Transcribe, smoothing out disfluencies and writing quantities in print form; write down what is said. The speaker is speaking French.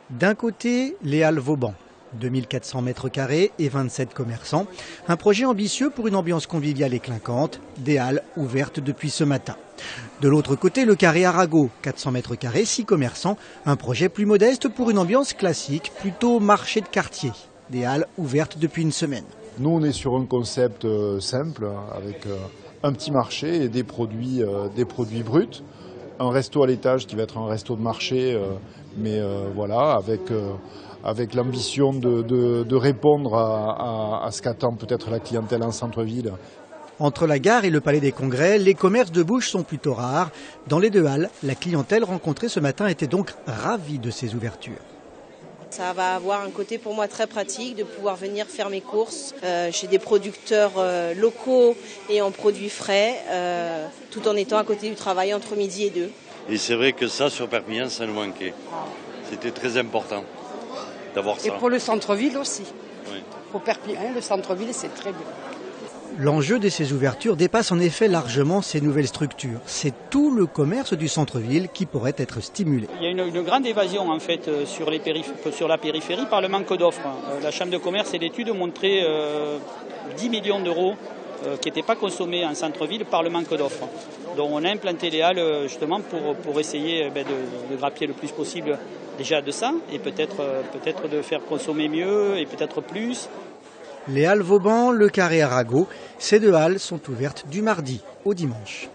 D'un côté, les Halles Vauban, 2400 mètres carrés et 27 commerçants. Un projet ambitieux pour une ambiance conviviale et clinquante, des halles ouvertes depuis ce matin. De l'autre côté, le carré Arago, 400 mètres carrés, 6 commerçants. Un projet plus modeste pour une ambiance classique, plutôt marché de quartier. Des halles ouvertes depuis une semaine. Nous, on est sur un concept simple, avec un petit marché et des produits bruts. Un resto à l'étage qui va être un resto de marché, mais voilà, avec l'ambition de répondre à ce qu'attend peut-être la clientèle en centre-ville. Entre la gare et le palais des congrès, les commerces de bouche sont plutôt rares. Dans les deux halles, la clientèle rencontrée ce matin était donc ravie de ces ouvertures. Ça va avoir un côté pour moi très pratique de pouvoir venir faire mes courses chez des producteurs locaux et en produits frais, tout en étant à côté du travail entre midi et 2. Et c'est vrai que ça, sur Perpignan, ça nous manquait. C'était très important d'avoir ça. Et pour le centre-ville aussi. Oui. Pour Perpignan, le centre-ville, c'est très bien. L'enjeu de ces ouvertures dépasse en effet largement ces nouvelles structures. C'est tout le commerce du centre-ville qui pourrait être stimulé. Il y a une grande évasion en fait sur la périphérie par le manque d'offres. La Chambre de commerce et d'études montrait 10 millions d'euros qui n'étaient pas consommés en centre-ville par le manque d'offres. Donc on a implanté les halles justement pour essayer de grappiller le plus possible déjà de ça et peut-être de faire consommer mieux et peut-être plus. Les Halles Vauban, le carré Arago, ces deux halles sont ouvertes du mardi au dimanche.